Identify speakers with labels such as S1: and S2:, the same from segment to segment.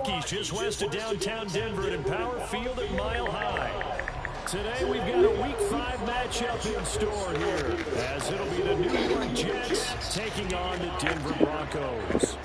S1: Rockies just west of downtown Denver at Empower Field at Mile High. Today we've got a Week 5 matchup in store here, as it'll be the New York Jets taking on the Denver Broncos.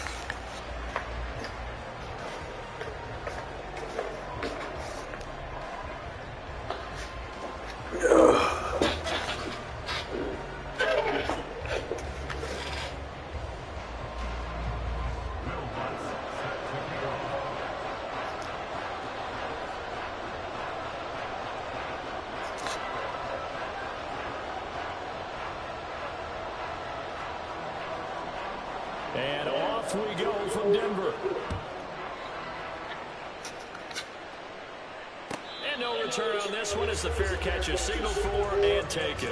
S1: And off we go from Denver. And no return on this one as the fair catch is signaled for and taken.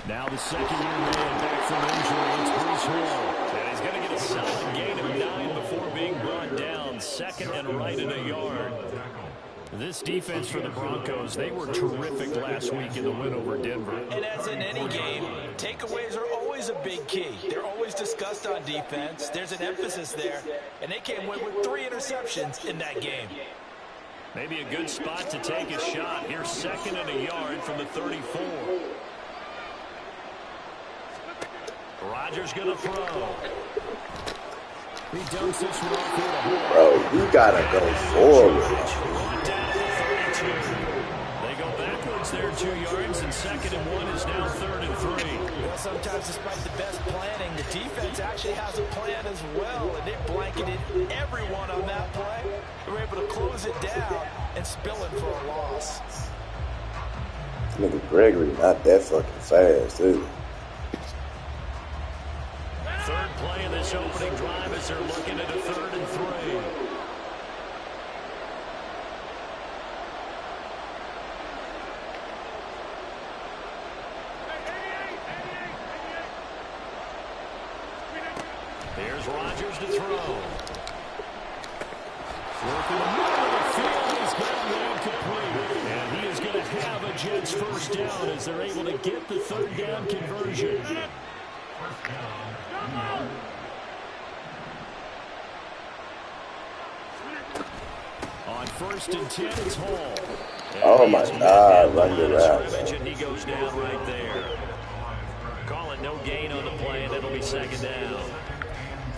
S1: Now the second-year man back from injury. It's Bruce Hall. And he's going to get a solid gain of 9 before being brought down. Second and right in a yard. This defense for the Broncos, they were terrific last week in the win over Denver.
S2: And as in any game, takeaways are always a big key. They're always discussed on defense. There's an emphasis there. And they came away with 3 interceptions in that game.
S1: Maybe a good spot to take a shot. Here's second and a yard from the 34. Rodgers gonna throw. He dumps this one off here to Hall.
S3: Bro, you gotta go forward.
S1: Down to the 32. They go backwards there 2 yards, and second and 1 is now third and 3.
S2: Well, sometimes despite the best planning, the defense actually has a plan as well, and they blanketed everyone on that play. They were able to close it down and spill it for a loss.
S3: Nigga Gregory not that fucking fast, dude.
S1: Third play in this opening drive as they're looking at a third and 3. Here's Rodgers to throw. Working the middle of the field, he's got it incomplete. And he is going to have a Jets first down as they're able to get the third down conversion. On first and 10, it's Hall.
S3: Oh my God, run your route.
S1: And he goes down right there. Call it no gain on the play, and it'll be second down.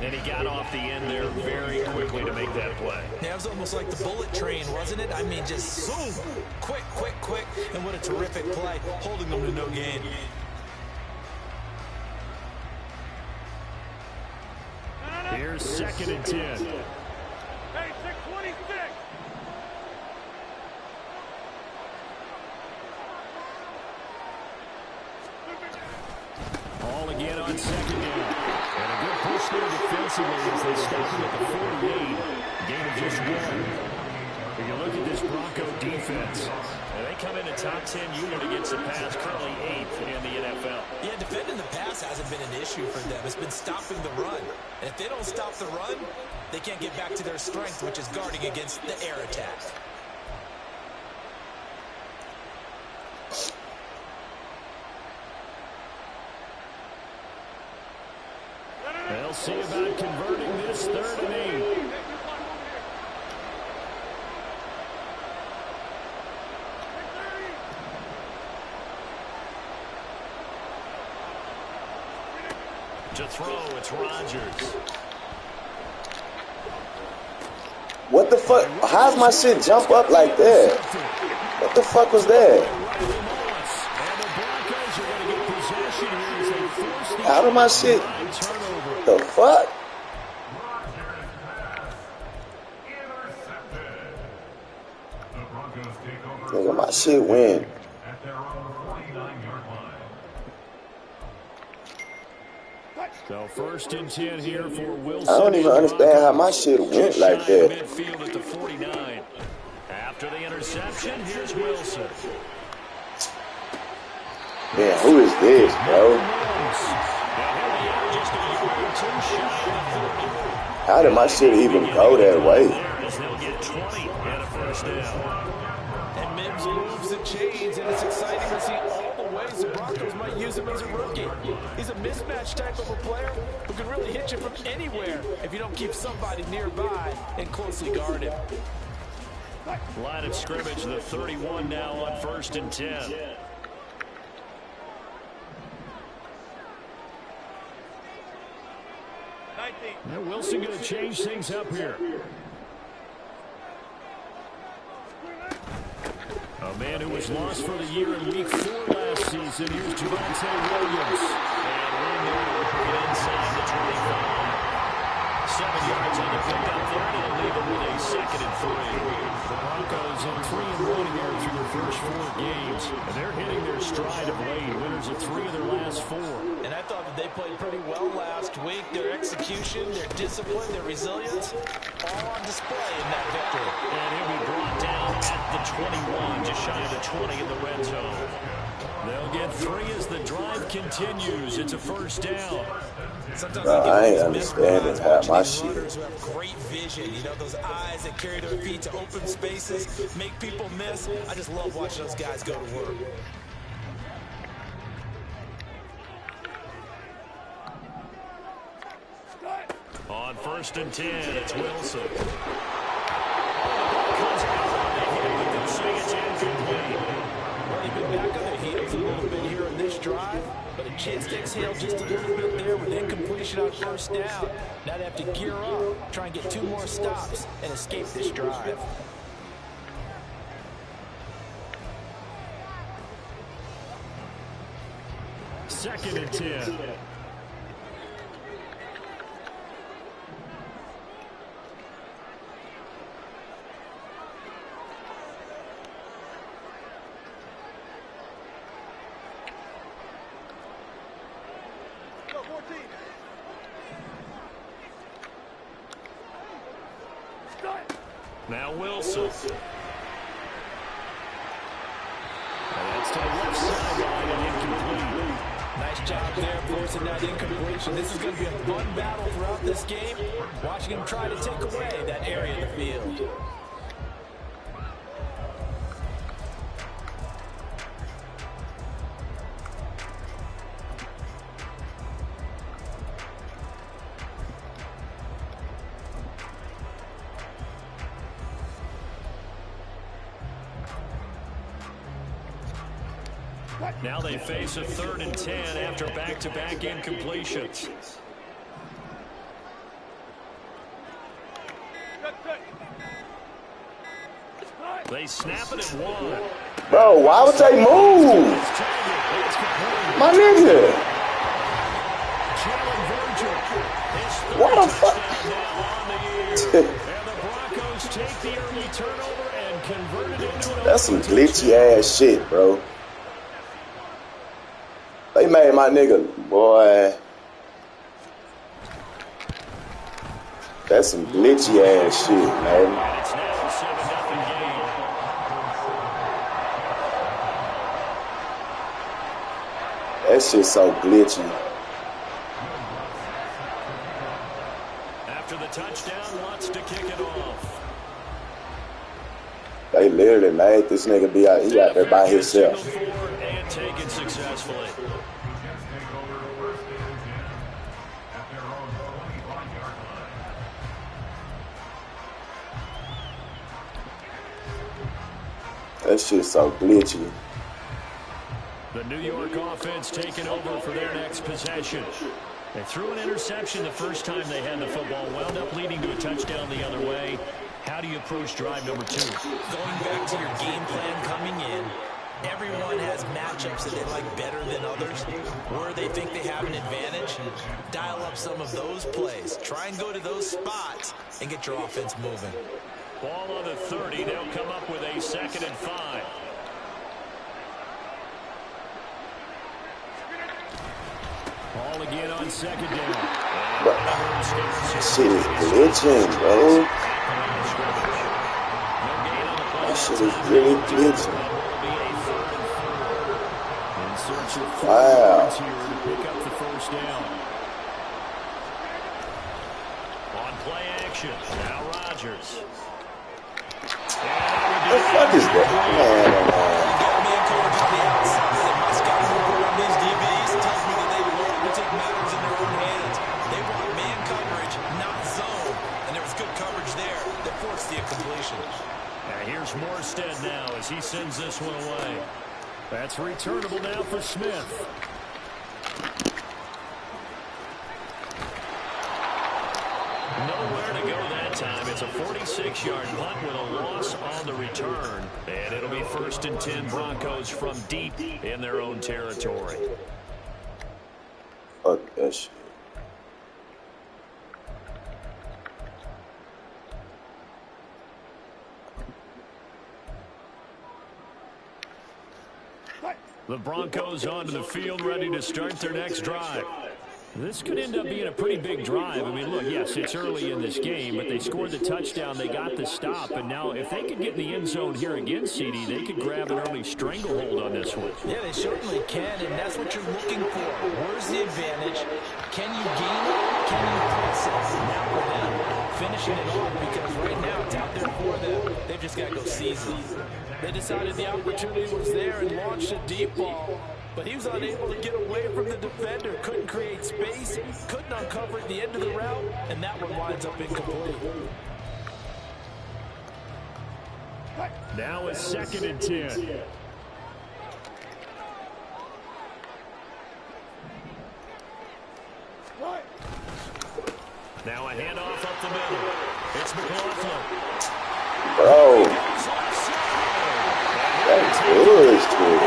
S1: And he got off the end there very quickly to make that play.
S2: Yeah, it was almost like the bullet train, wasn't it? I mean, just boom, quick, quick, quick. And what a terrific play, holding them to no gain.
S1: Here's second and 10.
S4: Hey, 626.
S1: All again on second down. And a good push there defensively as they stop him at the 48. Gain of just 1. When you look at this Bronco defense, they come in a top 10 unit against the pass, currently 8th in the NFL.
S2: Yeah, defending the pass hasn't been an issue for them. It's been stopping the run. And if they don't stop the run, they can't get back to their strength, which is guarding against the air attack.
S1: They'll see about converting this third and 8. To throw, it's Rodgers.
S3: What the fuck? How's my shit jump up like that? What the fuck was that? How did my shit? The fuck? Nigga, My shit went.
S1: So 1st and 10 here for Wilson.
S3: I don't even understand how my shit went like that.
S1: Midfield at the 49. After the interception, here's Wilson.
S3: Man, who is this, bro? How did my shit even go that way?
S1: They'll get 20 and a first down.
S2: And Mims moves the chains, and it's exciting to see all the ways the Broncos might use him as a rookie. He's a mismatch type of a player who can really hit you from anywhere if you don't keep somebody nearby and closely guard him.
S1: Line of scrimmage, the 31 now on 1st and 10. Now Wilson going to change things up here. A man who was lost for the year in week 4 last season. Here's Javonte Williams. And we're inside the 25. 7 yards on the pickup there, and it'll leave him with a 2nd and 3. The Broncos in 3-1 here through their first 4 games, and they're hitting their stride of late. Winners of 3 of their last 4.
S2: And I thought that they played pretty well last week. Their execution, their discipline, their resilience, all on display in that victory.
S1: And he'll be brought down at the 21, just shy of the 20 in the red zone. They'll get 3 as the drive continues. It's a first down.
S3: Bro, I ain't understanding how my shit.
S2: Runners who have great vision, you know, those eyes that carry their feet to open spaces, make people miss. I just love watching those guys go to work.
S1: On 1st and 10, it's Wilson.
S2: They've been back on their heels a little bit here in this drive, but a chance to exhale just a little bit there with incompletion on 1st down. Now they have to gear up, try and get 2 more stops, and escape this drive.
S1: Second and 10. Now Wilson. That's to the left sideline and incomplete.
S2: Nice job there forcing that incompletion. This is going to be a fun battle throughout this game. Watching him try to take away that area of the field.
S1: Now they face a 3rd and 10 after back-to-back incompletions. They snap it at 1.
S3: Bro, why would they move? My nigga. What the fuck?
S1: And the Broncos take the early turnover and convert it into an
S3: That's some glitchy ass shit, bro. They made my nigga, boy. That's some glitchy ass shit, man.
S1: It's now a 7-0 game.
S3: That shit's so glitchy.
S1: After the touchdown, wants to kick it off.
S3: They literally made this nigga be out. He out there by himself.
S1: And taken successfully.
S3: That shit's so glitchy.
S1: The New York offense taking over for their next possession. They threw an interception the first time they had the football, wound up leading to a touchdown the other way. How do you approach drive number 2?
S2: Going back to your game plan coming in, everyone has matchups that they like better than others. Where they think they have an advantage, dial up some of those plays. Try and go to those spots and get your offense moving.
S1: Ball on the 30. They'll come up with a 2nd and 5. Ball again on second down.
S3: Bro, this shit is glitching, bro. That shit is really glitching. Wow.
S1: Pick up the first down. On play action. Now Rodgers.
S3: What the fuck is that?
S2: Man coverage on the outside. My scouting report on these DBs tells me that they learn to take matters in their own hands. They want man coverage, not zone. And there was good coverage there that forced the incompletion.
S1: Now here's Morstead now as he sends this one away. That's returnable now for Smith. Nowhere to go that time. It's a 46-yard punt with a loss on the return. And it'll be 1st and 10 Broncos from deep in their own territory.
S3: Fuck that shit.
S1: The Broncos onto the field, ready to start their next drive. This could end up being a pretty big drive. I mean, look, yes, it's early in this game, but they scored the touchdown, they got the stop, and now if they could get in the end zone here again, CD, they could grab an early stranglehold on this one.
S2: Yeah, they certainly can, and that's what you're looking for. Where's the advantage? Can you gain it? Can you press it? Now for them, finishing it off, because right now it's out there for them. They've just got to go season. They decided the opportunity was there and launched a deep ball. But he was unable to get away from the defender, couldn't create space, couldn't uncover at the end of the route, and that one winds up incomplete.
S1: Now it's 2nd and 10. Now a handoff up the middle. It's McLaughlin.
S3: Bro. That's bullshit.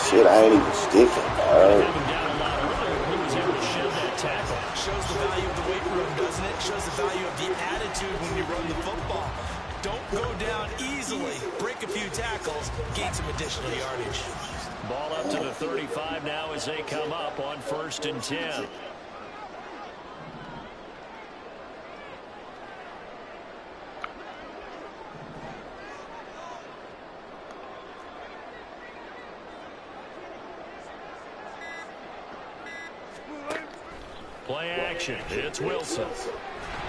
S3: Shit, I ain't even sticking, bro.
S2: Shows the value of the weight room, doesn't it? Shows the value of the attitude when you run the football. Don't go down easily. Break a few tackles, gain some additional yardage.
S1: Ball up to the 35 now as they come up on 1st and 10. Play action. It's Wilson.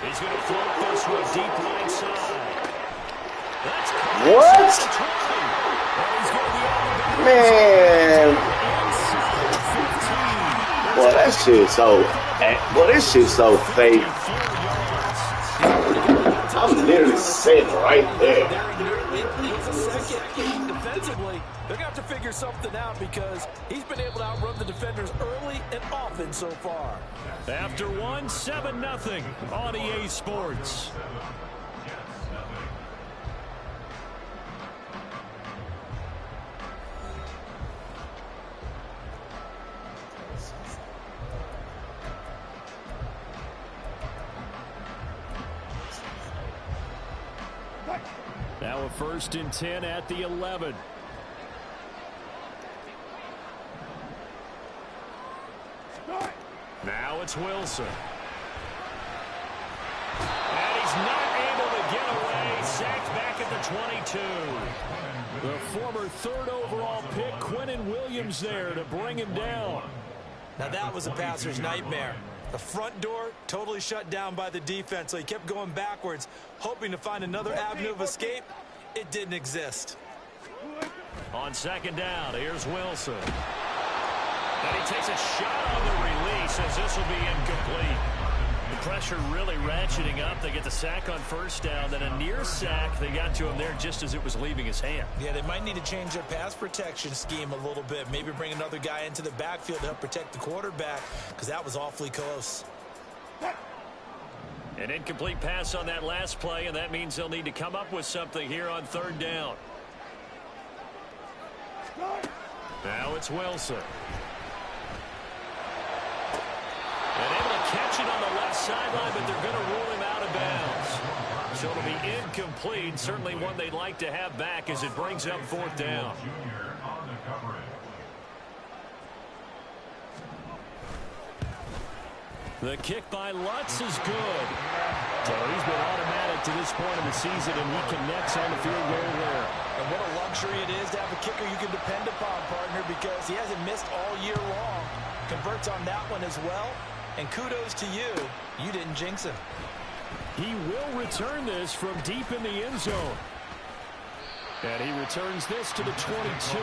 S1: He's going to float this one deep right side. That's
S3: what? Man. Boy, that shit's so... Boy, this shit's so fake. I'm literally sitting right there.
S2: Defensively, they're going to have to figure something out because he's been able to outrun the defenders early and often so far.
S1: After one, 7-0 on EA Sports. Now a 1st and 10 at the 11. Now it's Wilson. And he's not able to get away. Sacked back at the 22. The former 3rd overall pick, Quinnen Williams, there to bring him down.
S2: Now that was a passer's nightmare. The front door totally shut down by the defense, so he kept going backwards, hoping to find another avenue of escape. It didn't exist.
S1: On 2nd down, here's Wilson. And he takes a shot on the release as this will be incomplete. The pressure really ratcheting up. They get the sack on 1st down, then a near sack. They got to him there just as it was leaving his hand.
S2: Yeah, they might need to change their pass protection scheme a little bit. Maybe bring another guy into the backfield to help protect the quarterback, because that was awfully close.
S1: An incomplete pass on that last play, and that means they'll need to come up with something here on 3rd down. Now it's Wilson. And able to catch it on the left sideline, but they're going to rule him out of bounds. So So it'll be incomplete. Certainly one they'd like to have back as it brings up 4th down. The kick by Lutz is good. So he's been automatic to this point of the season, and he connects on the field goal there.
S2: And what a luxury it is to have a kicker you can depend upon, partner, because he hasn't missed all year long. Converts on that one as well. And kudos to you. You didn't jinx him.
S1: He will return this from deep in the end zone. And he returns this to the 22.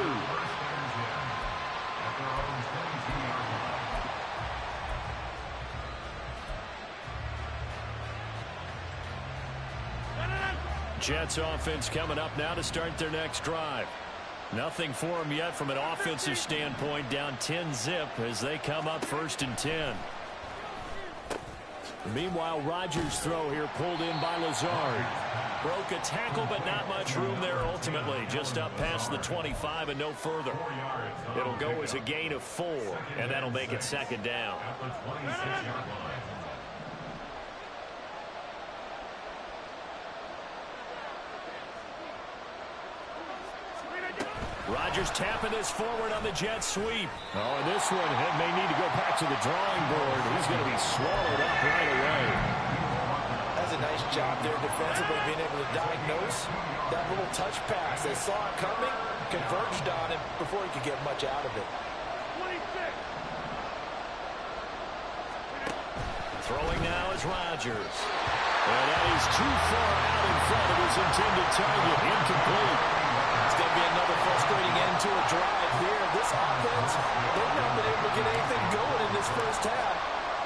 S1: Jets offense coming up now to start their next drive. Nothing for them yet from an offensive standpoint. Down 10-zip as they come up 1st and 10. Meanwhile, Rodgers' throw here pulled in by Lazard. Broke a tackle, but not much room there ultimately. Just up past the 25 and no further. It'll go as a gain of 4, and that'll make it 2nd down. Rodgers tapping this forward on the jet sweep. Oh, and this one may need to go back to the drawing board. He's going to be swallowed up right away.
S2: That's a nice job there defensively, being able to diagnose that little touch pass. They saw it coming, converged on him before he could get much out of it.
S1: Throwing now is Rodgers. And that is too far out in front of his intended target. Incomplete.
S2: It's going to be another frustrating end to a drive here. This offense, they've not been able to get anything going in this first half.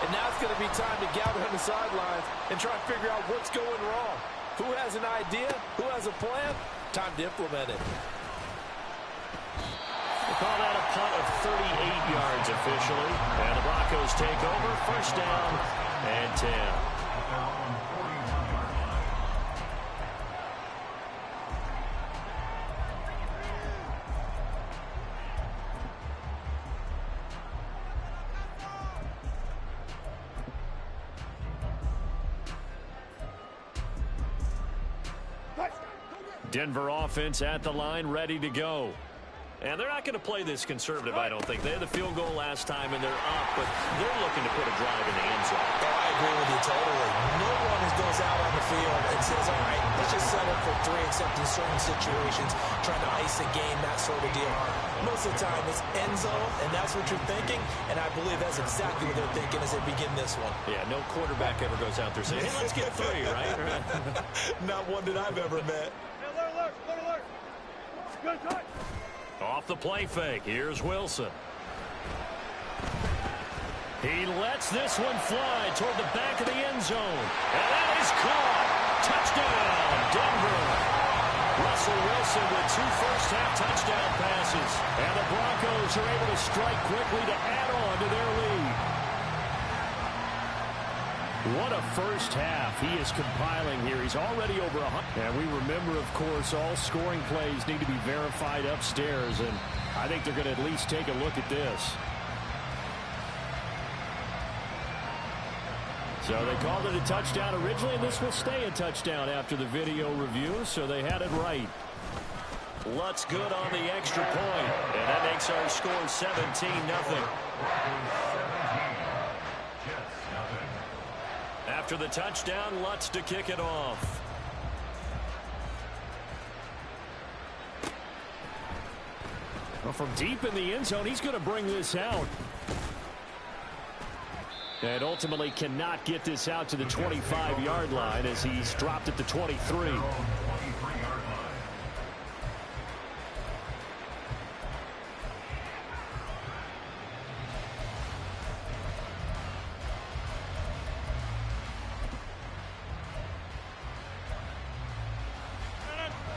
S2: And now it's going to be time to gather on the sidelines and try to figure out what's going wrong. Who has an idea? Who has a plan? Time to implement it.
S1: They call that a punt of 38 yards officially. And the Broncos take over. 1st down and 10. Denver offense at the line, ready to go. And they're not going to play this conservative, I don't think. They had the field goal last time, and they're up, but they're looking to put a drive in the end zone.
S2: Oh, I agree with you totally. No one goes out on the field and says, all right, let's just settle for 3, except in certain situations, trying to ice a game, that sort of deal. Most of the time, it's end zone, and that's what you're thinking, and I believe that's exactly what they're thinking as they begin this one.
S1: Yeah, no quarterback ever goes out there saying, hey, let's get 3, right?
S2: Not one that I've ever met.
S4: Good touch.
S1: Off the play fake, here's Wilson. He lets this one fly toward the back of the end zone. And that is caught. Touchdown, Denver. Russell Wilson with 2 first-half touchdown passes. And the Broncos are able to strike quickly to add on to their lead. What a first half he is compiling here. He's already over 100. And we remember, of course, all scoring plays need to be verified upstairs. And I think they're going to at least take a look at this. So they called it a touchdown originally, and this will stay a touchdown after the video review, so they had it right. Lutz good on the extra point, and that makes our score 17-0. After the touchdown, Lutz to kick it off. Well, from deep in the end zone, he's going to bring this out. And ultimately cannot get this out to the 25-yard line as he's dropped at the 23.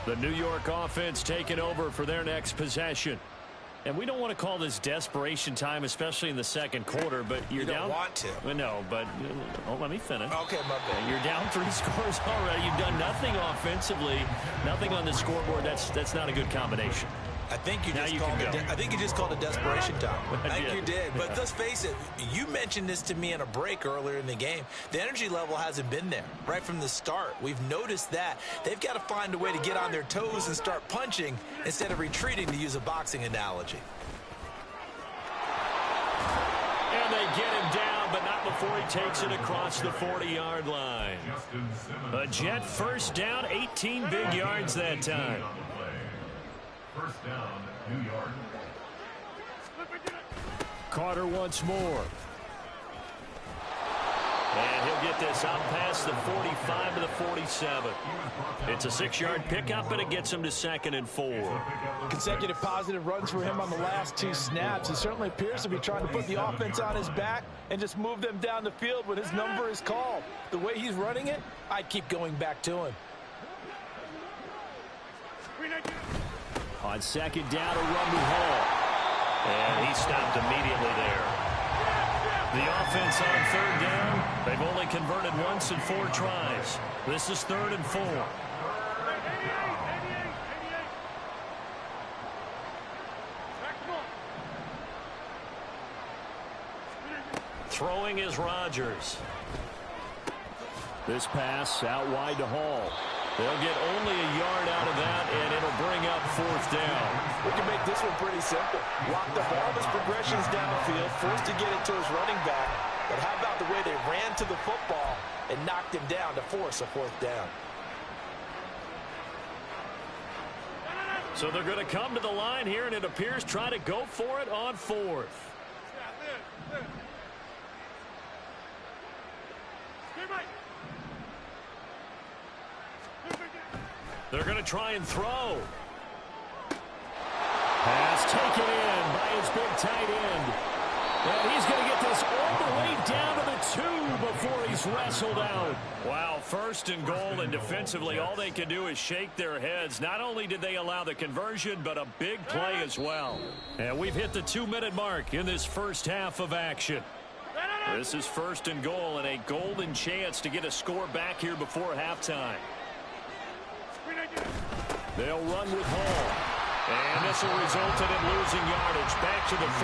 S1: The New York offense taking over for their next possession. And we don't want to call this desperation time, especially in the second quarter, but you're down.
S2: You don't want to.
S1: No, but let me finish.
S2: Okay, my bad.
S1: You're down 3 scores already. You've done nothing offensively, nothing on the scoreboard. That's not a good combination.
S2: I think you just called a desperation time. I think you did. But let's face it, you mentioned this to me in a break earlier in the game. The energy level hasn't been there right from the start. We've noticed that. They've got to find a way to get on their toes and start punching instead of retreating, to use a boxing analogy.
S1: And they get him down, but not before he takes it across the 40-yard line. A Jet first down, 18 big yards that time.
S4: First down, New York.
S1: Carter once more. And he'll get this out past the 45 to the 47. It's a 6-yard pickup, and it gets him to 2nd and 4.
S2: Consecutive positive runs for him on the last 2 snaps. He certainly appears to be trying to put the offense on his back and just move them down the field when his number is called. The way he's running it, I'd keep going back to him.
S1: On 2nd down, a run to Hall. And he stopped immediately there. The offense on 3rd down, they've only converted once in 4 tries. This is 3rd and 4. Throwing is Rodgers. This pass out wide to Hall. They'll get only a yard out of that, and it'll bring up 4th down.
S2: We can make this one pretty simple. Lock the ball, his progressions down the field, forced to get it to his running back. But how about the way they ran to the football and knocked him down to force a 4th down?
S1: So they're going to come to the line here, and it appears try to go for it on 4th. They're going to try and throw. Pass taken in by his big tight end. And he's going to get this all the way down to the 2 before he's wrestled out. Wow, 1st and goal, and defensively all they can do is shake their heads. Not only did they allow the conversion, but a big play as well. And we've hit the 2-minute mark in this first half of action. This is 1st and goal, and a golden chance to get a score back here before halftime. They'll run with Hall. And this will result in him losing yardage. Back to the 3.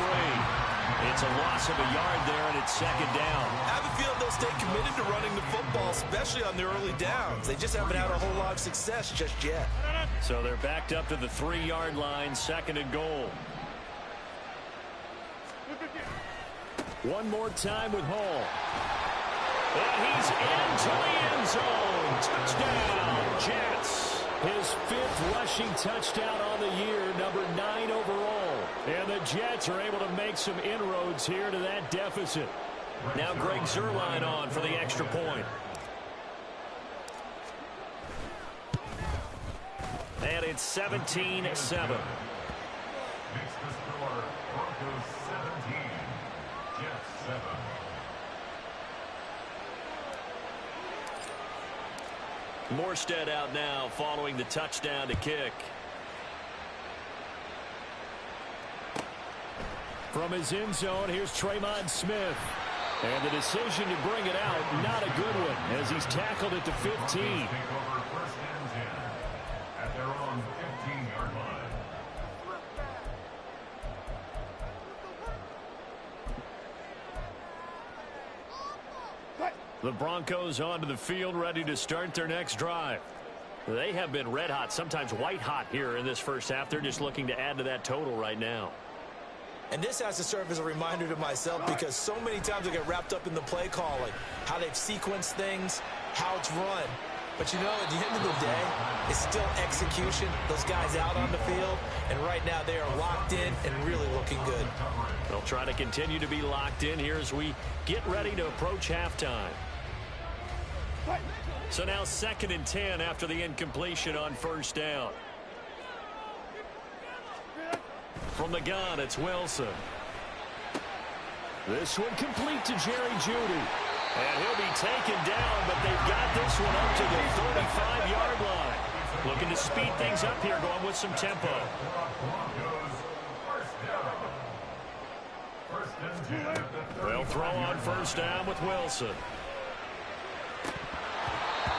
S1: It's a loss of a yard there, and it's 2nd down.
S2: I have a feeling they'll stay committed to running the football, especially on the early downs. They just haven't had a whole lot of success just yet.
S1: So they're backed up to the 3-yard line, 2nd and goal. One more time with Hall. And he's into the end zone. Touchdown, Jets. His 5th rushing touchdown on the year, number 9 overall. And the Jets are able to make some inroads here to that deficit. Now Greg Zuerlein on for the extra point. And it's 17-7.
S4: Makes the score Broncos 17, Jets 7.
S1: Morstead out now following the touchdown to kick. From his end zone, here's Tremon Smith. And the decision to bring it out, not a good one, as he's tackled it to 15.
S4: Take over 1st and 10 at their own 15-yard line.
S1: The Broncos onto the field, ready to start their next drive. They have been red hot, sometimes white hot here in this first half. They're just looking to add to that total right now.
S2: And this has to serve as a reminder to myself, because so many times I get wrapped up in the play calling, how they've sequenced things, how it's run. But, you know, at the end of the day, it's still execution. Those guys out on the field, and right now they are locked in and really looking good.
S1: They'll try to continue to be locked in here as we get ready to approach halftime. So now 2nd and 10 after the incompletion on 1st down. From the gun, it's Wilson. This one complete to Jerry Jeudy. And he'll be taken down, but they've got this one up to the 35-yard line. Looking to speed things up here, going with some tempo. They'll throw on 1st down with Wilson.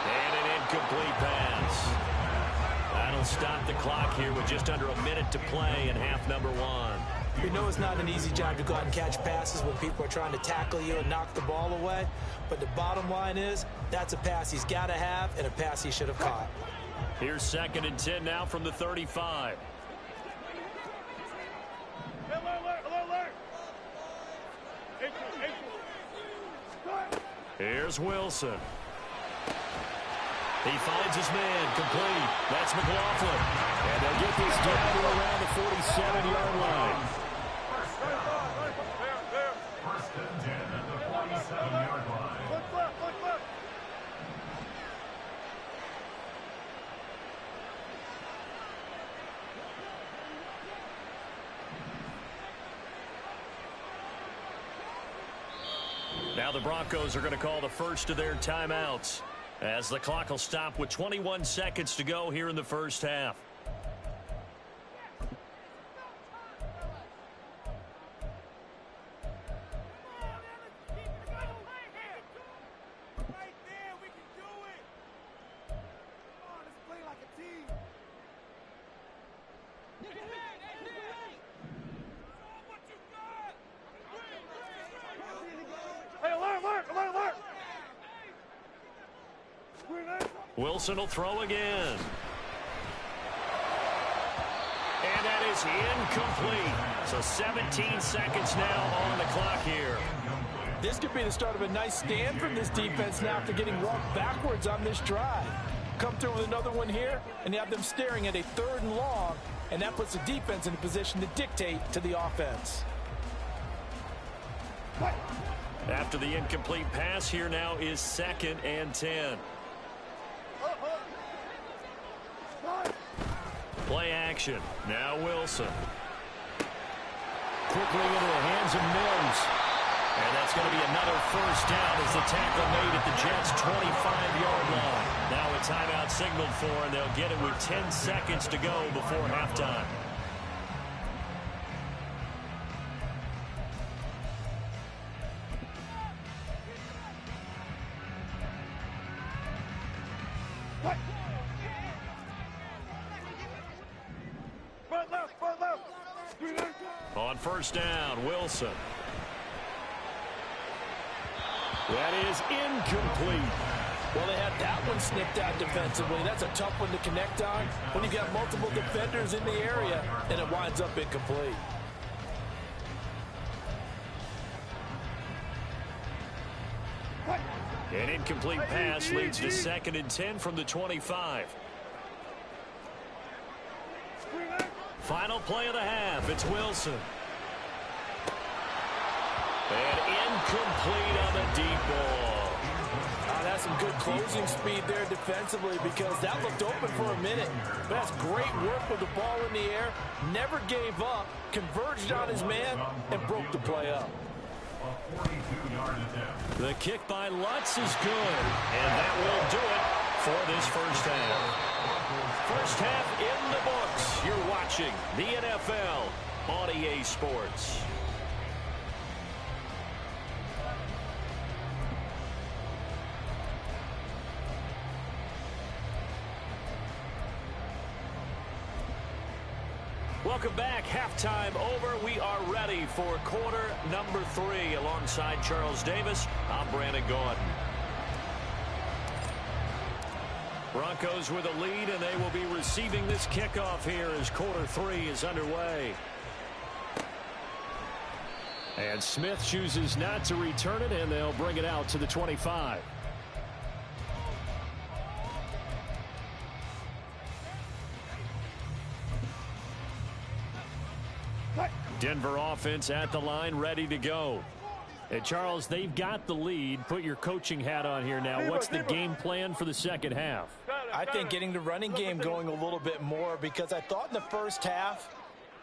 S1: And an incomplete pass. they'll stop the clock here with just under a minute to play in half number one.
S2: We know it's not an easy job to go out and catch passes when people are trying to tackle you and knock the ball away. But the bottom line is, that's a pass he's got to have and a pass he should have caught.
S1: Here's 2nd and 10 now from the 35. Here's Wilson. He finds his man, complete. That's McLaughlin. And they'll get this down to around the 47-yard line.
S4: First and 10 at the 47-yard line.
S1: Now the Broncos are going to call the first of their timeouts, as the clock will stop with 21 seconds to go here in the first half. Wilson will throw again. And that is incomplete. So 17 seconds now on the clock here.
S2: This could be the start of a nice stand from this defense now after getting walked backwards on this drive. Come through with another one here, and you have them staring at a 3rd and long, and that puts the defense in a position to dictate to the offense.
S1: After the incomplete pass, here now is 2nd and 10. Play action. Now Wilson. Quickly into the hands of Mims. And that's going to be another first down as the tackle made at the Jets' 25-yard line. Now a timeout signaled for, and they'll get it with 10 seconds to go before halftime. On first down, Wilson. That is incomplete.
S2: Well, they had that one snipped out defensively. That's a tough one to connect on when you've got multiple defenders in the area, and it winds up incomplete.
S1: An incomplete pass leads to 2nd and 10 from the 25. Final play of the half. It's Wilson. And incomplete on the deep ball.
S2: That's some good closing speed there defensively, because that looked open for a minute. But that's great work with the ball in the air. Never gave up, converged on his man, and broke the play up.
S4: A 42-yard attempt.
S1: The kick by Lutz is good. And that will do it for this first half. First half in the books. You're watching the NFL on EA Sports. Welcome back. Halftime over. We are ready for quarter number 3. Alongside Charles Davis, I'm Brandon Gordon. Broncos with a lead, and they will be receiving this kickoff here as quarter 3 is underway. And Smith chooses not to return it, and they'll bring it out to the 25. Denver offense at the line, ready to go. And Charles, they've got the lead. Put your coaching hat on here now. What's the game plan for the second half?
S2: I think getting the running game going a little bit more, because I thought in the first half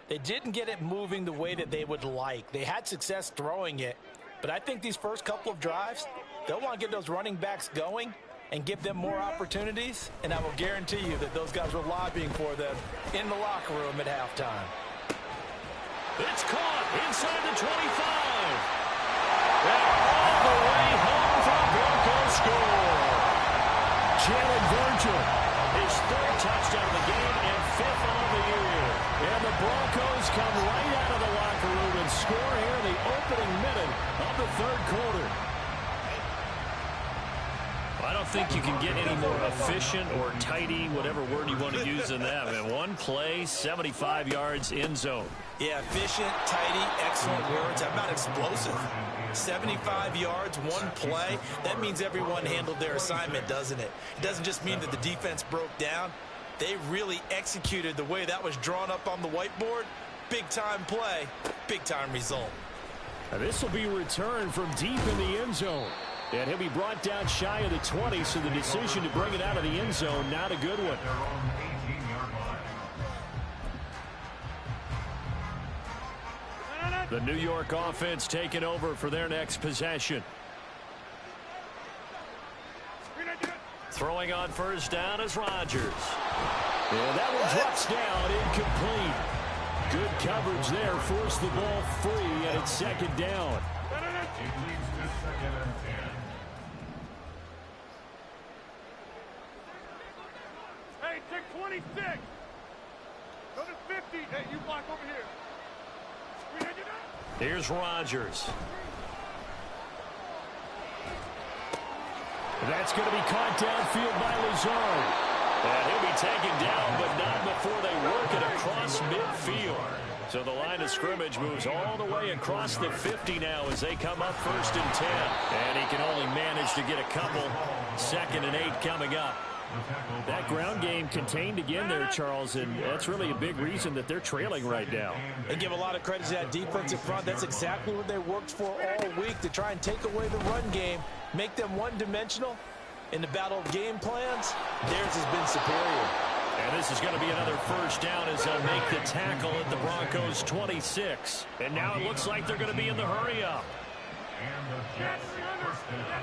S2: they didn't get it moving the way that they would like. They had success throwing it, but I think these first couple of drives, they'll want to get those running backs going and give them more opportunities, and I will guarantee you that those guys were lobbying for them in the locker room at halftime.
S1: It's caught inside the 25. And all the way home for the Broncos score. Jalen Virgil, his 3rd touchdown of the game, of the third quarter. I don't think you can get any more efficient or tidy, whatever word you want to use in that. Man, one play, 75 yards, end zone.
S2: Yeah, efficient, tidy, excellent words. How about explosive? 75 yards, one play. That means everyone handled their assignment, doesn't it? It doesn't just mean that the defense broke down. They really executed the way that was drawn up on the whiteboard. Big-time play, big-time result.
S1: Now this will be returned from deep in the end zone. And he'll be brought down shy of the 20, so the decision to bring it out of the end zone, not a good one. The New York offense taking over for their next possession. Throwing on first down is Rodgers. And that one drops down, incomplete. Good coverage there, forced the ball free, and it's second down.
S5: Hey, take 26. Go to 50. Hey, you block over here.
S1: Here's Rodgers. That's going to be caught downfield by Lazard. And he'll be taken down, but not before they work it across midfield. So the line of scrimmage moves all the way across the 50 now as they come up 1st and 10. And he can only manage to get a couple. 2nd and 8 coming up. That ground game contained again there, Charles, and that's really a big reason that they're trailing right now.
S2: They give a lot of credit to that defensive front. That's exactly what they worked for all week, to try and take away the run game, make them one-dimensional. In the battle of game plans, theirs has been superior.
S1: And this is going to be another first down as they'll make the tackle at the Broncos' 26. And now it looks like they're going to be in the hurry-up.
S4: And the Jets first down.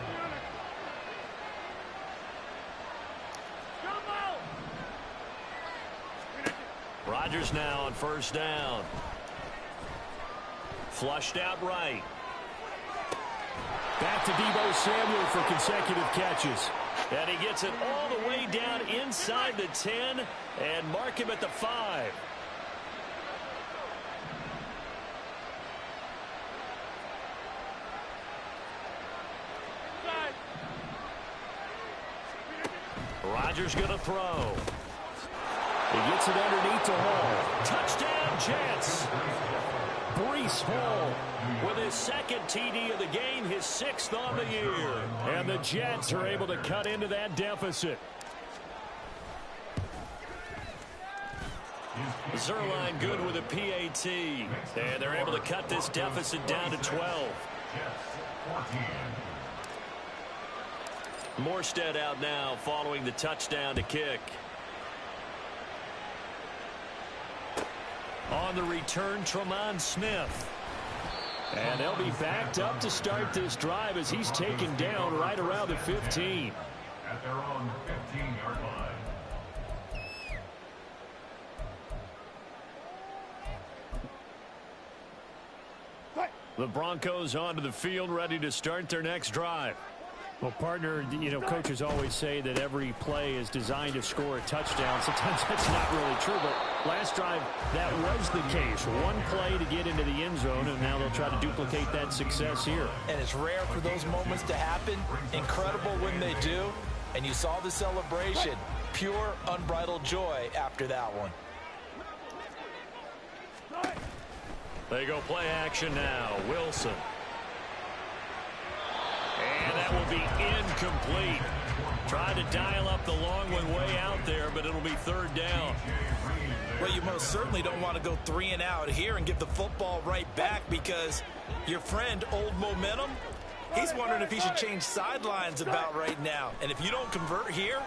S1: Rodgers now on first down. Flushed out right. Back to Deebo Samuel for consecutive catches. And he gets it all the way down inside the 10 and mark him at the 5. Rodgers going to throw. He gets it underneath to Hall. Touchdown, Jets. Breece Hall with his 2nd TD of the game, his 6th on the year. And the Jets are able to cut into that deficit. Zerline good with a PAT. And they're able to cut this deficit down to 12. Morstead out now following the touchdown to kick. On the return, Tremont Smith. And they'll be backed up to start this drive as he's taken down right around the 15.
S4: At their own 15-yard line.
S1: The Broncos onto the field, ready to start their next drive. Well, partner, you know, coaches always say that every play is designed to score a touchdown. Sometimes that's not really true, but last drive, that was the case. One play to get into the end zone, and now they'll try to duplicate that success here.
S2: And it's rare for those moments to happen. Incredible when they do. And you saw the celebration. Pure, unbridled joy after that one.
S1: They go play action now. Wilson. And that will be incomplete. Tried to dial up the long one way out there, but it'll be 3rd down.
S2: Well, you most certainly don't want to go 3 and out here and give the football right back, because your friend, Old Momentum, he's wondering if he should change sidelines about right now. And if you don't convert here,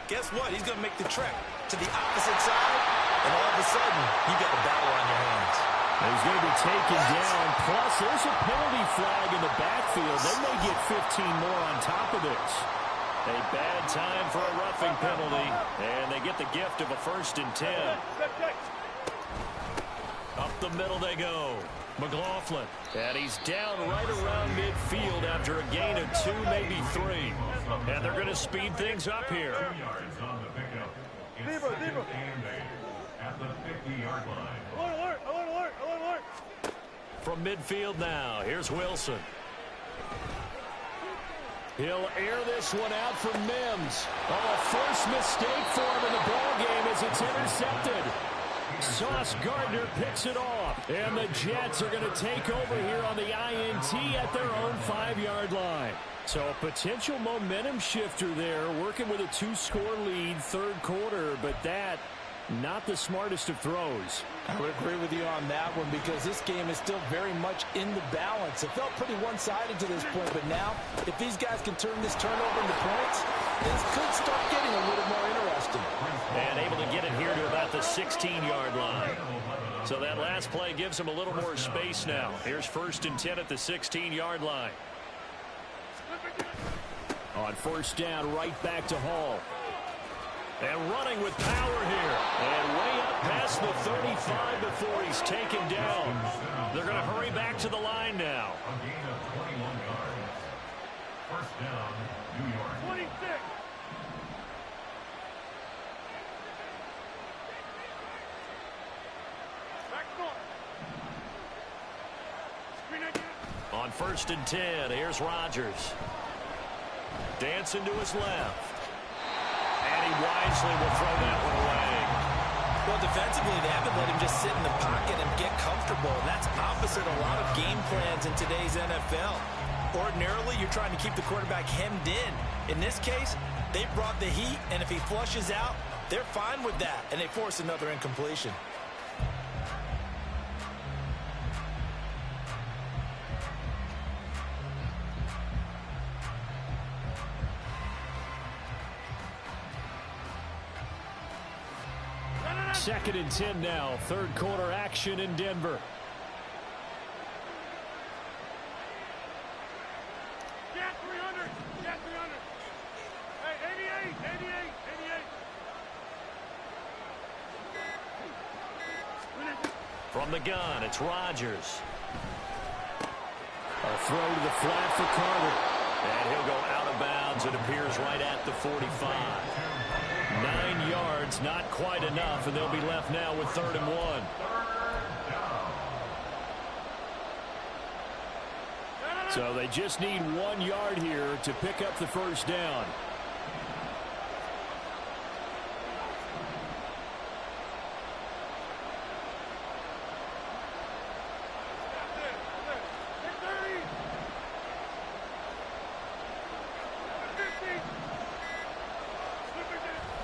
S2: guess what? He's going to make the trek to the opposite side, and all of a sudden, you got a battle on your hands.
S1: He's going to be taken down. Plus, there's a penalty flag in the backfield. They may get 15 more on top of this. A bad time for a roughing penalty, and they get the gift of a 1st and 10. Up the middle they go. McLaughlin. And he's down right around midfield after a gain of 2, maybe 3. And they're going to speed things up here.
S4: 2 yards on the pickup. It's 2nd and 8 at the 50-yard line.
S5: Alert, alert, alert, alert, alert.
S1: From midfield now, here's Wilson. He'll air this one out for Mims. Oh, a first mistake for him in the ball game as it's intercepted. Sauce Gardner picks it off. And the Jets are going to take over here on the INT at their own 5-yard line. So a potential momentum shifter there, working with a 2-score lead, third quarter, but that, not the smartest of throws.
S2: I would agree with you on that one because this game is still very much in the balance. It felt pretty one-sided to this point, but now, if these guys can turn this turnover into points, this could start getting a little more interesting.
S1: And able to get it here to about the 16-yard line. So that last play gives them a little more space now. Here's 1st and 10 at the 16-yard line. On 1st down, right back to Hall. And running with power here. And way up past the 35 before he's taken down. They're going to hurry back to the line now.
S4: A gain of 21 yards. 1st down, New York.
S5: 26. Back north. Screen again.
S1: On 1st and 10, here's Rodgers. Dancing to his left. And he wisely will throw that one away.
S2: Well, defensively, they haven't let him just sit in the pocket and get comfortable. And that's opposite a lot of game plans in today's NFL. Ordinarily, you're trying to keep the quarterback hemmed in. In this case, they brought the heat, and if he flushes out, they're fine with that, and they force another incompletion.
S1: Second and 10 now. Third quarter action in Denver.
S5: Jet 300. Jet 300. Hey, 88. 88. 88.
S1: From the gun, it's Rodgers. A throw to the flat for Carter. And he'll go out of bounds. It appears right at the 45. 9 yards, not quite enough, and they'll be left now with 3rd and 1. So they just need 1 yard here to pick up the 1st down.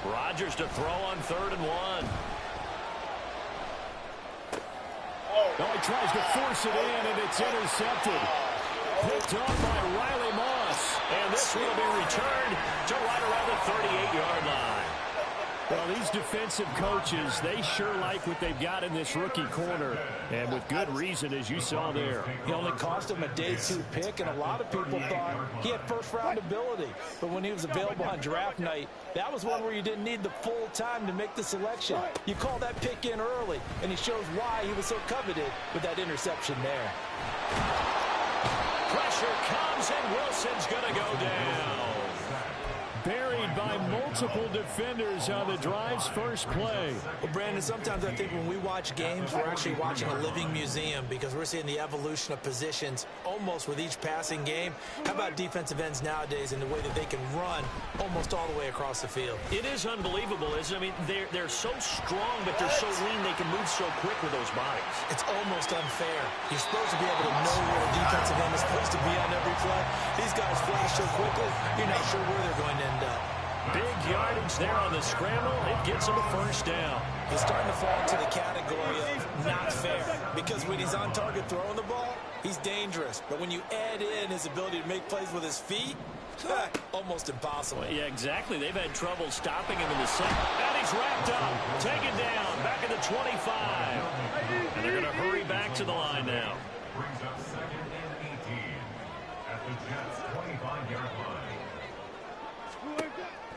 S1: Rodgers to throw on 3rd and 1. Oh, he tries to force it in, and it's intercepted. Picked off by Riley Moss. And this will be returned to right around the 38-yard line. Well, these defensive coaches, they sure like what they've got in this rookie corner. And with good reason, as you saw there.
S2: He only cost him a day 2 pick, and a lot of people thought he had first-round ability. But when he was available on draft night, that was one where you didn't need the full time to make the selection. You call that pick in early, and he shows why he was so coveted with that interception there.
S1: Pressure comes, and Wilson's going to go down. Buried by multiple defenders on the drive's first play.
S2: Well, Brandon, sometimes I think when we watch games, we're actually watching a living museum because we're seeing the evolution of positions almost with each passing game. How about defensive ends nowadays and the way that they can run almost all the way across the field?
S1: It is unbelievable, isn't it? I mean, they're so strong, but they're so lean they can move so quick with those bodies.
S2: It's almost unfair. You're supposed to be able to know where a defensive end is supposed to be on every play. These guys flash so quickly, you're not sure where they're going to end up.
S1: Big yardage there on the scramble. It gets him a 1st down.
S2: He's starting to fall into the category of not fair because when he's on target throwing the ball, he's dangerous. But when you add in his ability to make plays with his feet, almost impossible.
S1: Well, yeah, exactly. They've had trouble stopping him in the second. And he's racked up. Taken down. Back at the 25. And they're going to hurry back to the line now.
S4: Brings up 2nd and 18 at the Jets' 25-yard line.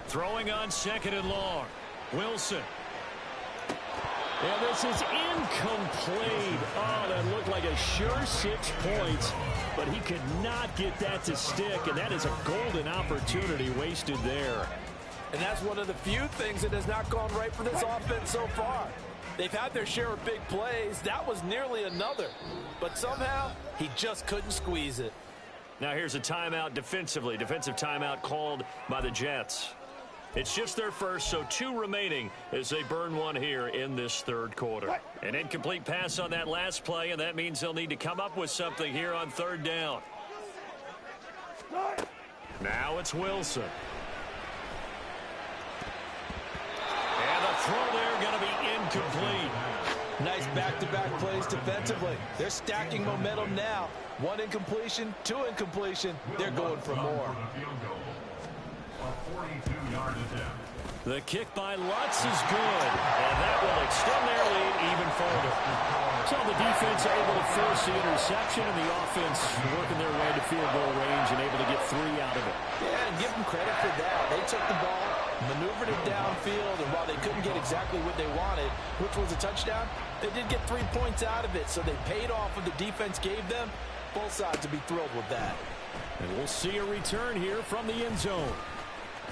S1: Throwing on 2nd and long. Wilson. And this is incomplete. Oh, that looked like a sure 6 points, but he could not get that to stick, and that is a golden opportunity wasted there.
S2: And that's one of the few things that has not gone right for this offense so far. They've had their share of big plays. That was nearly another. But somehow, he just couldn't squeeze it.
S1: Now here's a timeout defensively. Defensive timeout called by the Jets. It's just their first, so 2 remaining as they burn one here in this third quarter. An incomplete pass on that last play, and that means they'll need to come up with something here on third down. Now it's Wilson. And the throw there going to be incomplete.
S2: Nice back-to-back plays defensively. They're stacking momentum now. 1 incompletion, 2 incompletion. They're going for more.
S1: The kick by Lutz is good, and that will extend their lead even further. So the defense able to force the interception, and the offense working their way to field goal range and able to get 3 out of it.
S2: Yeah, and give them credit for that. They took the ball, maneuvered it downfield, and while they couldn't get exactly what they wanted, which was a touchdown, they did get 3 points out of it, so they paid off what the defense gave them. Both sides will be thrilled with that.
S1: And we'll see a return here from the end zone.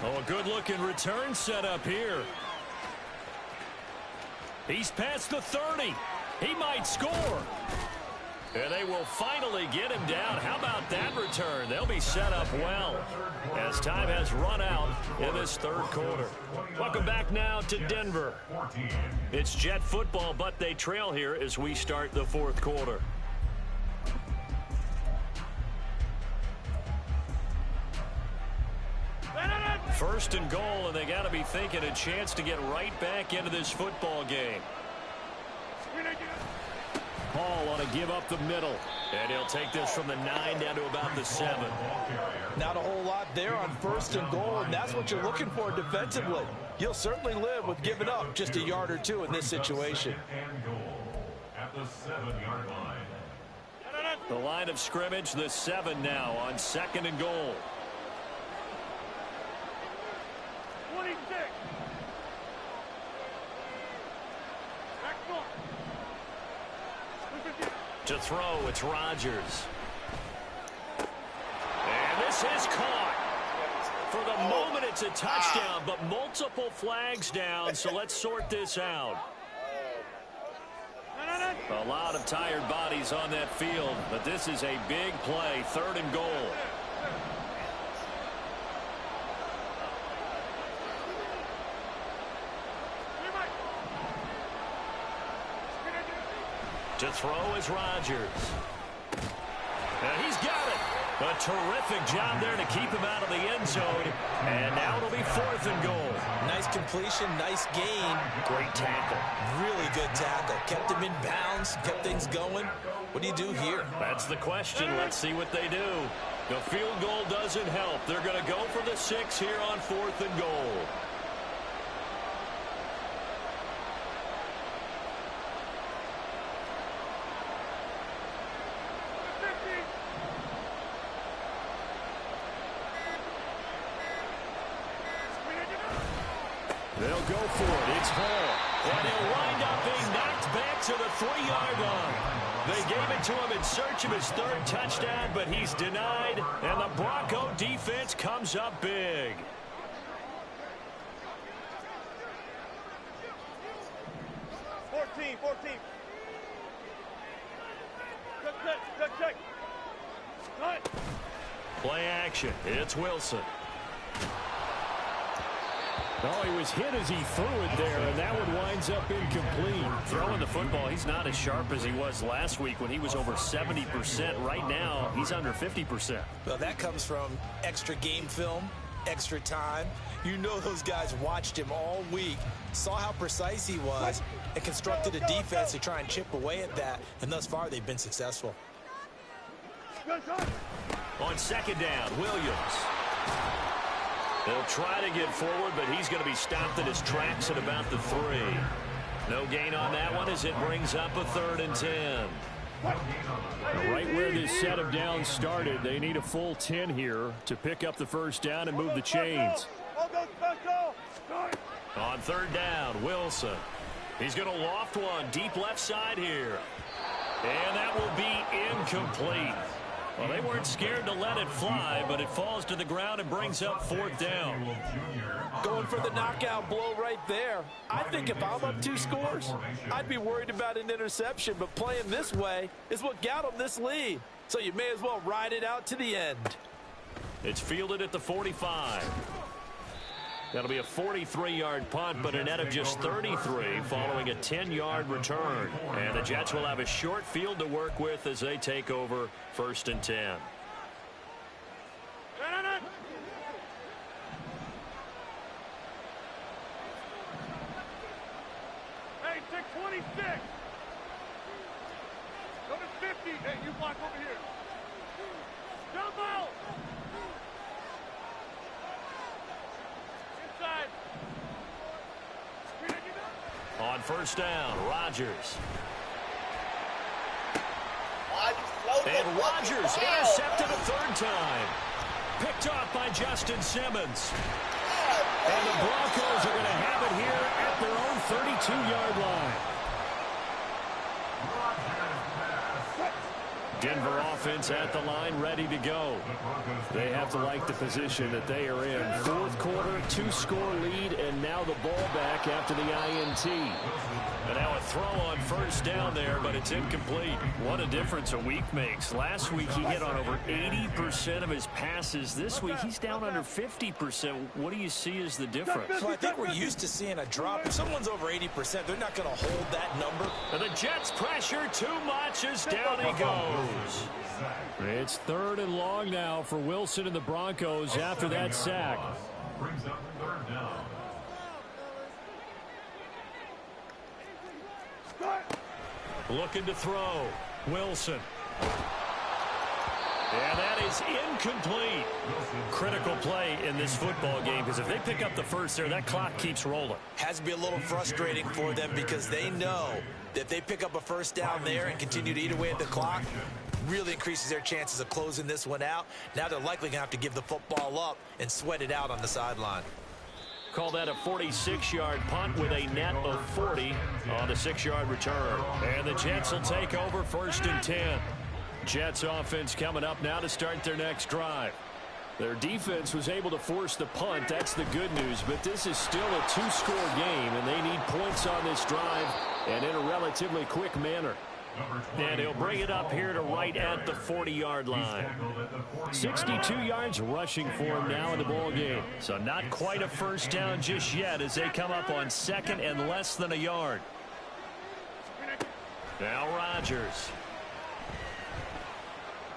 S1: Oh, a good-looking return set up here. He's past the 30. He might score. And they will finally get him down. How about that return? They'll be set up well as time has run out in this third quarter. Welcome back now to Denver. It's Jet football, but they trail here as we start the fourth quarter. First and goal, and they got to be thinking a chance to get right back into this football game. Hall on a give up the middle, and he'll take this from the 9 down to about the 7.
S2: Not a whole lot there on first and goal, and that's what you're looking for defensively. You'll certainly live with giving up just a yard or 2 in this situation.
S4: At the 7-yard line.
S1: The line of scrimmage, the 7 now on second and goal.
S5: 26.
S1: To throw, it's Rodgers. And this is caught. For the moment, it's a touchdown, but multiple flags down, so let's sort this out. A lot of tired bodies on that field, but this is a big play, third and goal. To throw is Rodgers. And he's got it. A terrific job there to keep him out of the end zone. And now it'll be fourth and goal.
S2: Nice completion, nice gain.
S1: Great tackle.
S2: Really good tackle. Kept him in bounds, kept things going. What do you do here?
S1: That's the question. Let's see what they do. The field goal doesn't help. They're going to go for the 6 here on fourth and goal. They'll go for it. It's Hall. And he'll wind up being knocked back to the 3-yard line. They gave it to him in search of his 3rd touchdown, but he's denied. And the Bronco defense comes up big. Play action. It's Wilson. Oh, he was hit as he threw it there, and that one winds up incomplete. Throwing the football, he's not as sharp as he was last week when he was over 70%. Right now, he's under 50%.
S2: Well, that comes from extra game film, extra time. You know those guys watched him all week, saw how precise he was, and constructed a defense to try and chip away at that, and thus far they've been successful.
S1: On second down, Williams. They'll try to get forward, but he's going to be stopped in his tracks at about the 3. No gain on that one as it brings up a 3rd and 10. Right where this set of downs started, they need a full 10 here to pick up the first down and move the chains. On third down, Wilson. He's going to loft one deep left side here. And that will be incomplete. Well, they weren't scared to let it fly, but it falls to the ground and brings up 4th down.
S2: Going for the knockout blow right there. I think if I'm up 2 scores, I'd be worried about an interception, but playing this way is what got them this lead. So you may as well ride it out to the end.
S1: It's fielded at the 45. That'll be a 43-yard punt, but a net of just 33 following a 10-yard return. And the Jets will have a short field to work with as they take over 1st and 10.
S5: Hey, take 26. Go to 50. Hey, you block over here. Jump out. Inside.
S1: On 1st down, Rodgers. And Rodgers intercepted a 3rd time. Picked off by Justin Simmons. And the Broncos are going to have it here at their own 32-yard line. Denver offense at the line, ready to go. They have to like the position that they are in. 4th quarter, 2-score lead, and now the ball back after the INT. And now a throw on 1st down there, but it's incomplete. What a difference a week makes. Last week he hit on over 80% of his passes. This week he's down under 50%. What do you see as the difference?
S2: Well, I think we're used to seeing a drop. If someone's over 80%, they're not going to hold that number.
S1: And the Jets pressure too much as down he goes. It's 3rd and long now for Wilson and the Broncos after that sack.
S4: Brings up 3rd down.
S1: Looking to throw. Wilson. And that is incomplete. Critical play in this football game, because if they pick up the 1st there, that clock keeps rolling.
S2: Has to be a little frustrating for them because they know that if they pick up a 1st down there and continue to eat away at the clock, really increases their chances of closing this one out. Now they're likely going to have to give the football up and sweat it out on the sideline.
S1: Call that a 46-yard punt with a net of 40 on the 6-yard return. And the Jets will take over 1st and 10. Jets offense coming up now to start their next drive. Their defense was able to force the punt. That's the good news. But this is still a 2-score game, and they need points on this drive and in a relatively quick manner. And he'll bring it up here to right at the 40-yard line. 62 yards rushing for him now in the ball game. So not quite a 1st down just yet as they come up on 2nd and less than a yard. Now Rodgers.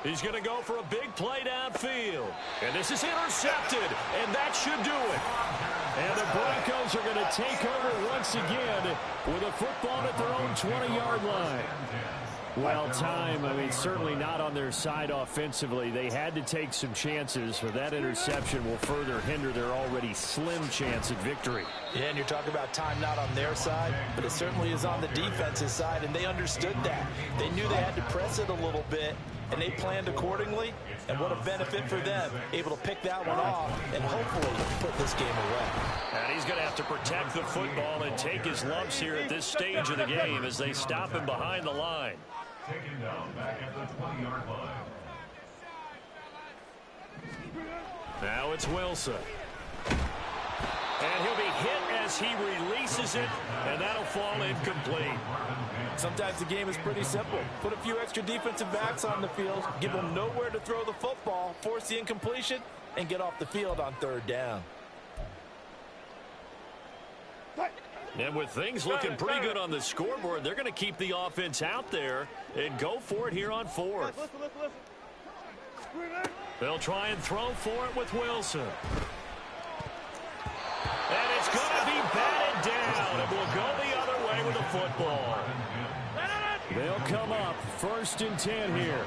S1: He's going to go for a big play downfield. And this is intercepted, and that should do it. And the Broncos are going to take over once again with a football at their own 20-yard line. Well, time, I mean, certainly not on their side offensively. They had to take some chances, but that interception will further hinder their already slim chance at victory.
S2: Yeah, and you're talking about time not on their side, but it certainly is on the defensive side, and they understood that. They knew they had to press it a little bit, and they planned accordingly, and what a benefit for them, able to pick that one off and hopefully put this game away.
S1: And he's going to have to protect the football and take his lumps here at this stage of the game as they stop him behind the line.
S4: Taken down back at the 20-yard line.
S1: Now it's Wilson. And he'll be hit as he releases it, and that'll fall incomplete.
S2: Sometimes the game is pretty simple. Put a few extra defensive backs on the field, give them nowhere to throw the football, force the incompletion, and get off the field on 3rd down.
S1: And with things looking pretty good on the scoreboard, they're going to keep the offense out there and go for it here on 4th. They'll try and throw for it with Wilson. And it's going to be batted down, and will go the other way with the football. They'll come up 1st and 10 here.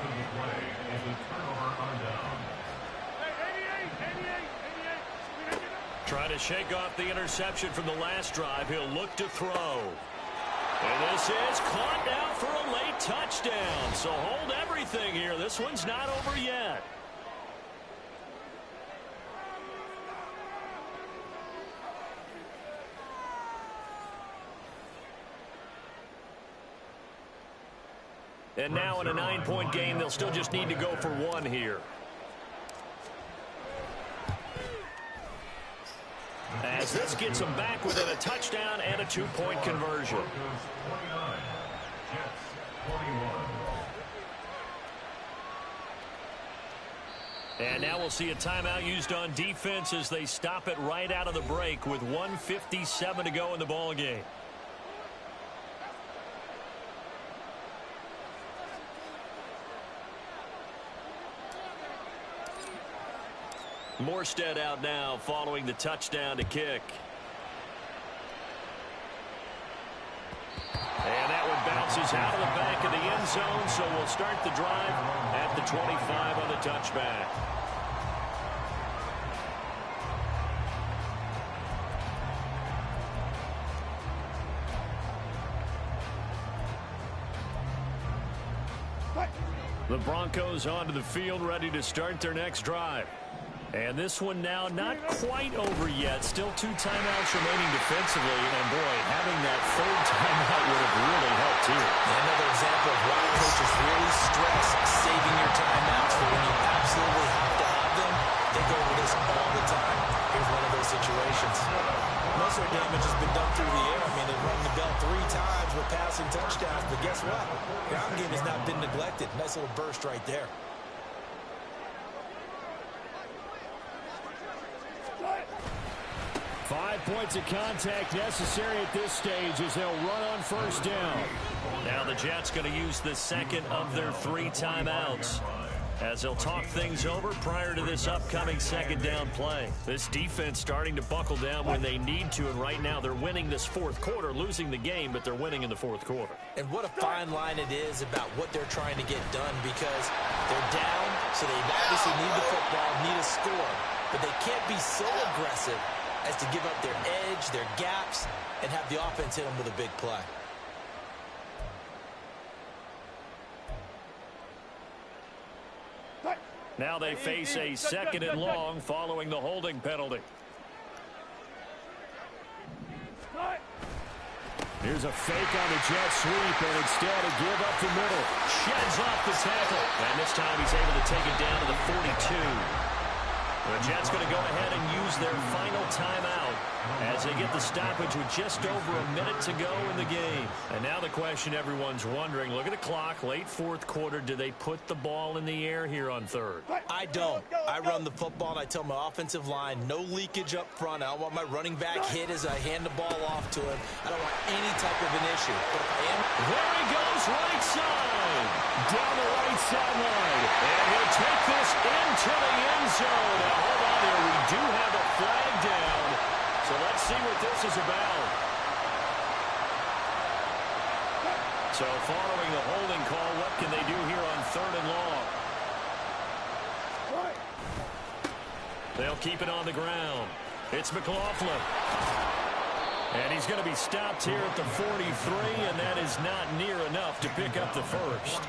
S1: Trying to shake off the interception from the last drive. He'll look to throw. And this is caught now for a late touchdown. So hold everything here. This one's not over yet. And now in a 9-point game, they'll still just need to go for 1 here. As this gets them back within a touchdown and a 2-point conversion. And now we'll see a timeout used on defense as they stop it right out of the break with 1:57 to go in the ball game. Morstead out now following the touchdown to kick. And that one bounces out of the back of the end zone, so we'll start the drive at the 25 on the touchback. The Broncos onto the field, ready to start their next drive. And this one now not quite over yet. Still 2 timeouts remaining defensively. And, boy, having that 3rd timeout would have really helped here.
S2: Another example of why coaches really stress saving your timeouts for when you absolutely have to have them. They go over this all the time. Here's one of those situations. Most of their damage has been done through the air. I mean, they've rung the bell 3 times with passing touchdowns. But guess what? Ground game has not been neglected. Nice little burst right there.
S1: 5 points of contact necessary at this stage as they'll run on 1st down. Now the Jets going to use the 2nd of their 3 timeouts as they'll talk things over prior to this upcoming 2nd down play. This defense starting to buckle down when they need to, and right now they're winning this 4th quarter, losing the game, but they're winning in the 4th quarter.
S2: And what a fine line it is about what they're trying to get done, because they're down, so they obviously need the football, need a score, but they can't be so aggressive as to give up their edge, their gaps, and have the offense hit them with a big play.
S1: Now they face a 2nd and long following the holding penalty. Here's a fake on the jet sweep, and instead to give up the middle. Sheds off the tackle. And this time he's able to take it down to the 42. The Jets going to go ahead and use their final timeout as they get the stoppage with just over a minute to go in the game. And now the question everyone's wondering, look at the clock, late 4th quarter, do they put the ball in the air here on 3rd?
S2: I don't. I run the football, and I tell my offensive line, no leakage up front. I don't want my running back hit as I hand the ball off to him. I don't want any type of an issue. But if I am...
S1: There he goes, right side. Down the right sideline. And he'll take this into the end zone. Now, hold on here. We do have a flag down. So let's see what this is about. So following the holding call, what can they do here on 3rd and long? They'll keep it on the ground. It's McLaughlin. And he's going to be stopped here at the 43, and that is not near enough to pick up the 1st.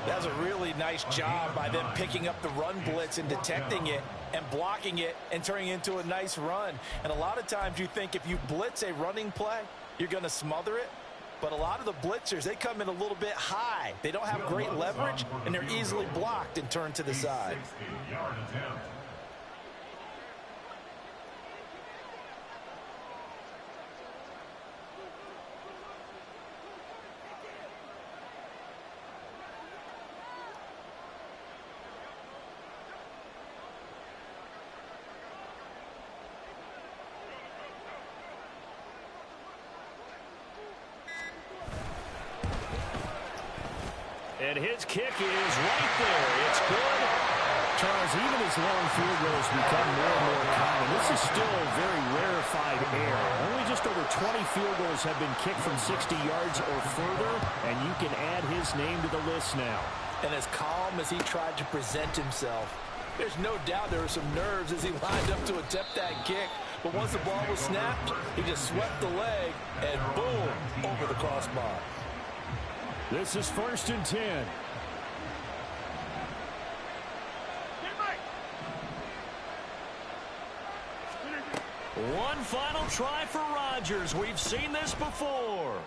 S2: That's a really nice job by them picking up the run blitz and detecting it and blocking it and turning it into a nice run. And a lot of times you think if you blitz a running play, you're going to smother it. But a lot of the blitzers, they come in a little bit high. They don't have great leverage, and they're easily blocked and turned to the side.
S1: And his kick is right there. It's good. Charles, even as long field goals become more and more common, this is still very rarefied air. Only just over 20 field goals have been kicked from 60 yards or further, and you can add his name to the list now.
S2: And as calm as he tried to present himself, there's no doubt there were some nerves as he lined up to attempt that kick. But once the ball was snapped, he just swept the leg, and boom, over the crossbar.
S1: This is 1st and 10. One final try for Rodgers. We've seen this before.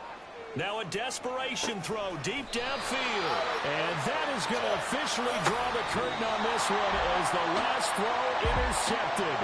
S1: Now a desperation throw deep downfield. And that is going to officially draw the curtain on this one as the last throw intercepted.